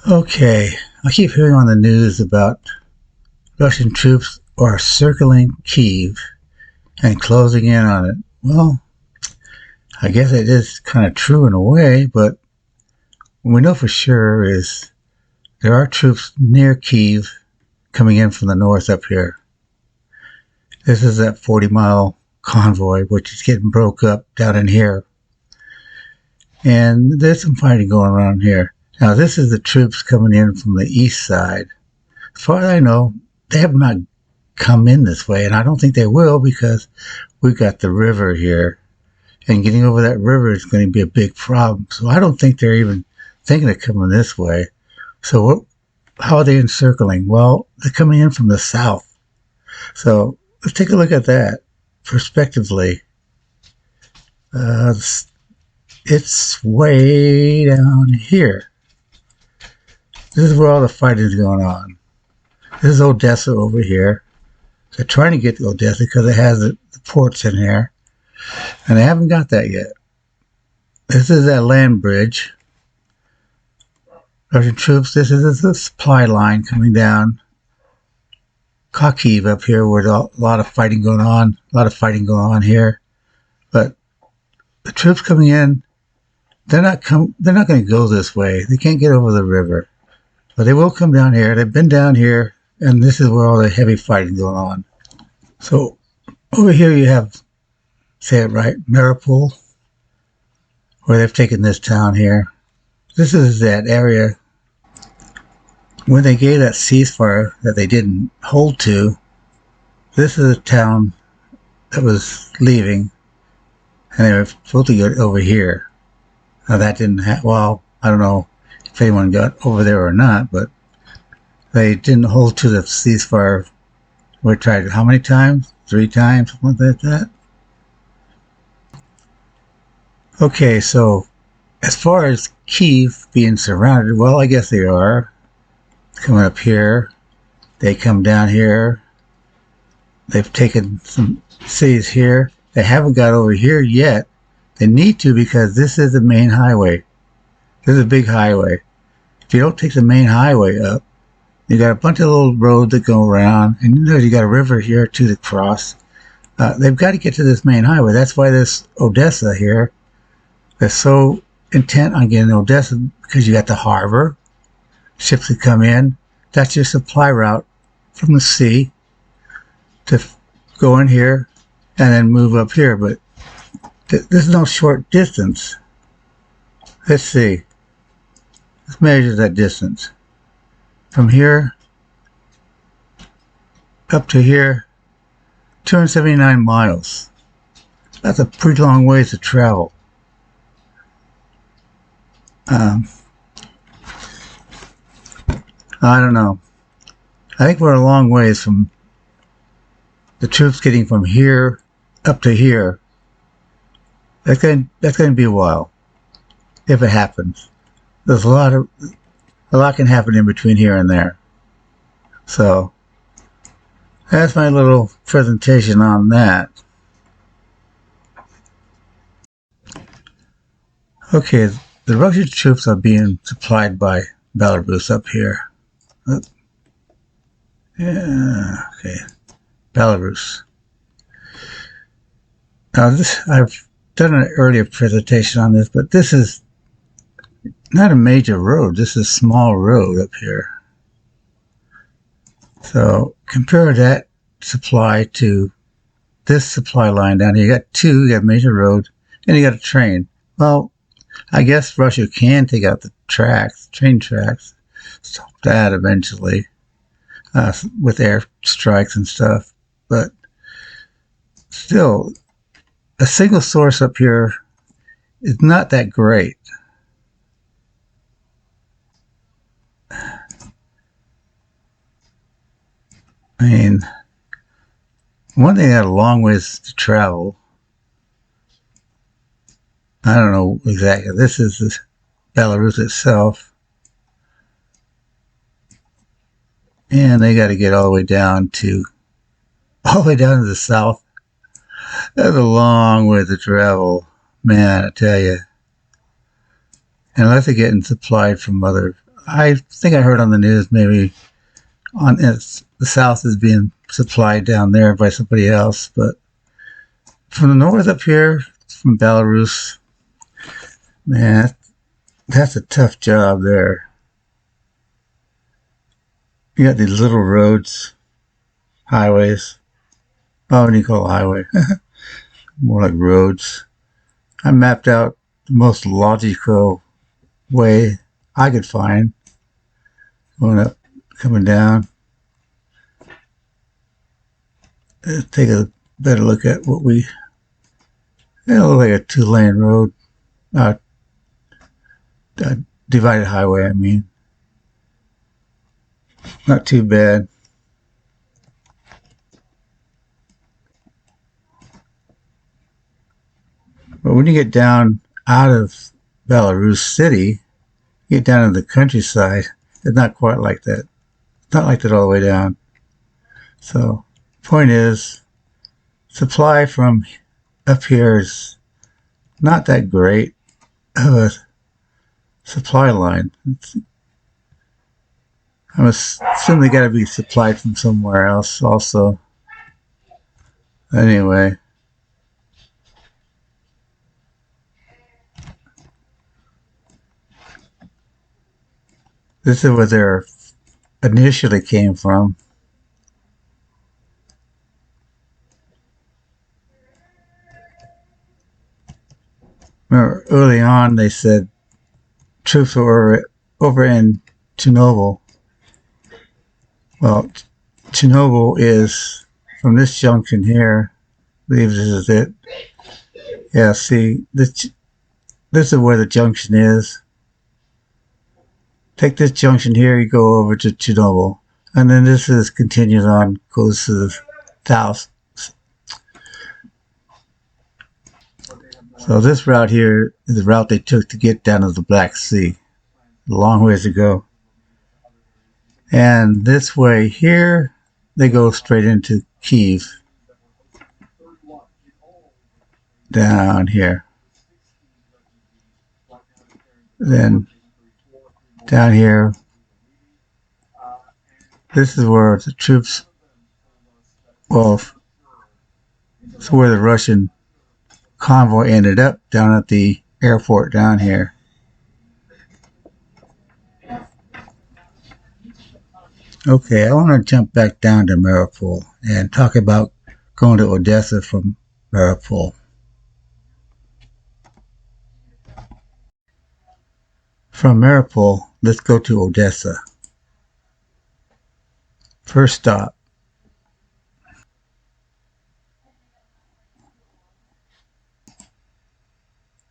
Okay, I keep hearing on the news about Russian troops are circling Kyiv and closing in on it. Well, I guess it is kind of true in a way, but what we know for sure is there are troops near Kyiv coming in from the north up here. This is that 40-mile convoy, which is getting broke up down in here. And there's some fighting going on here. Now, this is the troops coming in from the east side. As far as I know, they have not come in this way, and I don't think they will because we've got the river here, and getting over that river is going to be a big problem. So I don't think they're even thinking of coming this way. So how are they encircling? Well, they're coming in from the south. So let's take a look at that prospectively. It's way down here. This is where all the fighting is going on. This is Odessa over here. They're trying to get to Odessa because it has the ports in here. And they haven't got that yet. This is that land bridge. Russian troops, this is the supply line coming down. Kyiv up here where a lot of fighting going on. A lot of fighting going on here. But the troops coming in, they're not going to go this way. They can't get over the river. But they will come down here. They've been down here, and this is where all the heavy fighting going on. So over here you have, say it right, Mariupol, where they've taken this town here. This is that area when they gave that ceasefire that they didn't hold to. This is a town that was leaving, and they were supposed to get over here. Now that didn't happen. Well, I don't know if anyone got over there or not, but they didn't hold to the ceasefire. We tried it how many times? 3 times, something like that. Okay, so as far as Kyiv being surrounded, well, I guess they are. Coming up here, they come down here. They've taken some cities here. They haven't got over here yet. They need to because this is the main highway. This is a big highway. If you don't take the main highway up, you got a bunch of little roads that go around, and you got a river here too to cross. They've got to get to this main highway. That's why this Odessa here, they're so intent on getting Odessa because you got the harbor, ships that come in. That's your supply route from the sea to go in here and then move up here. But this is no short distance. Let's see. Let's measure that distance. From here up to here, 279 miles. That's a pretty long ways to travel. I don't know. I think we're a long ways from the troops getting from here up to here. That's going to be a while, if it happens. There's a lot can happen in between here and there. So that's my little presentation on that. Okay, the Russian troops are being supplied by Belarus up here. Yeah, okay, Belarus. Now I've done an earlier presentation on this, but this is not a major road. This is a small road up here. So compare that supply to this supply line down here. You got two, you got a major road, and you got a train. Well, I guess Russia can take out the tracks, train tracks, stop that eventually with air strikes and stuff. But still, a single source up here is not that great. I mean, one thing had a long ways to travel. I don't know exactly. This is Belarus itself. And they got to get all the way down to the south. That's a long way to travel, man, I tell you. Unless they're getting supplied from other I think I heard on the news maybe the south is being supplied down there by somebody else, but from the north up here, from Belarus, man, that's a tough job there. You got these little roads, highways. Oh, what do you call a highway? More like roads. I mapped out the most logical way I could find going up, coming down. Take a better look at what we. It looks like a two-lane road, uh, divided highway. I mean, not too bad. But when you get down out of Belarus City, you get down to the countryside. It's not quite like that. It's not like that all the way down. So, point is, supply from up here is not that great of a supply line. I'm assuming they got to be supplied from somewhere else also. Anyway, this is where they initially came from. Remember, early on they said troops were over in Chernobyl. Well, Chernobyl is from this junction here. I believe this is it. Yeah, see, this is where the junction is. Take this junction here, you go over to Chernobyl. And then this continues on, goes to the south. So this route here is the route they took to get down to the Black Sea. A long ways to go. And this way here, they go straight into Kyiv. Down here. Then down here, this is where the troops, well, it's where the Russian convoy ended up, down at the airport down here. Okay, I want to jump back down to Mariupol and talk about going to Odessa from Mariupol. From Mariupol, let's go to Odessa. First stop.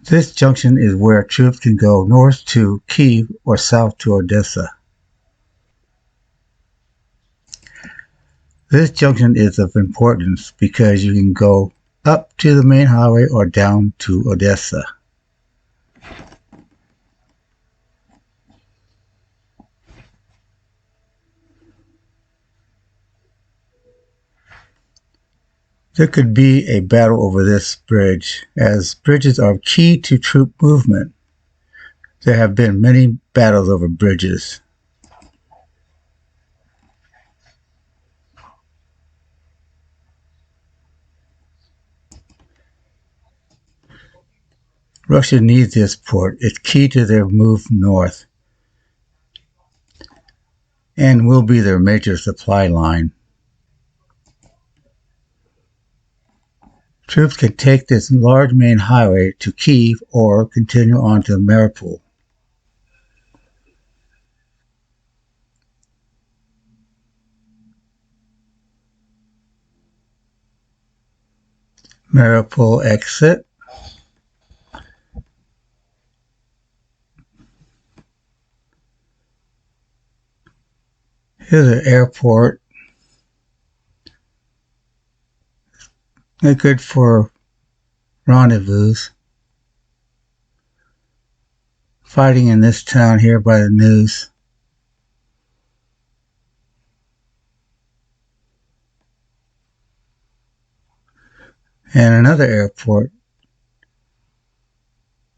This junction is where troops can go north to Kyiv or south to Odessa. This junction is of importance because you can go up to the main highway or down to Odessa. There could be a battle over this bridge, as bridges are key to troop movement. There have been many battles over bridges. Russia needs this port. It's key to their move north and will be their major supply line. Troops can take this large main highway to Kyiv or continue on to Mariupol. Mariupol exit. Here's an airport. They're good for rendezvous. Fighting in this town here by the news. And another airport.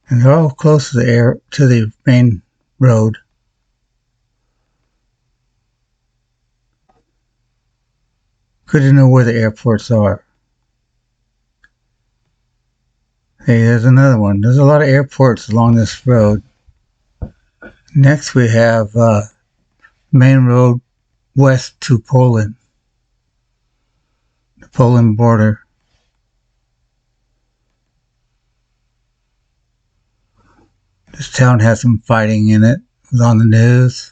And they're all close to the main road. Good to know where the airports are. Hey, there's another one. There's a lot of airports along this road. Next we have main road west to Poland. The Poland border. This town has some fighting in it. It was on the news.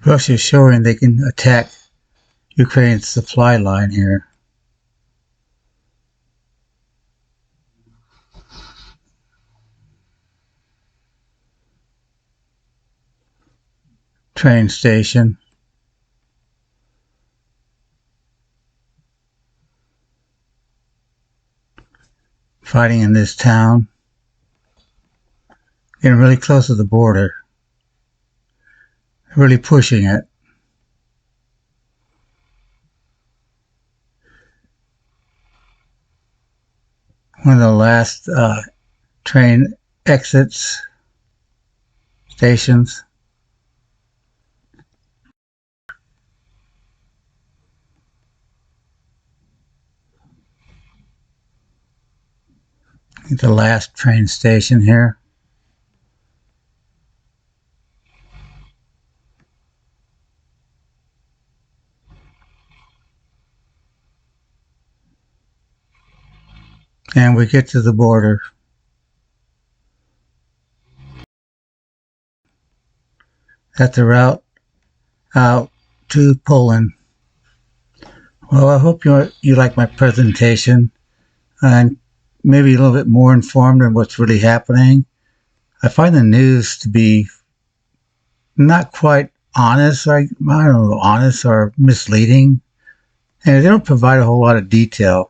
Russia's showing they can attack Ukraine's supply line here. Train station. Fighting in this town. Getting really close to the border. Really pushing it. One of the last train exits, stations. The last train station here. And we get to the border. That's the route out to Poland. Well, I hope you like my presentation and maybe a little bit more informed on what's really happening. I find the news to be not quite honest, I don't know, honest or misleading. And they don't provide a whole lot of detail.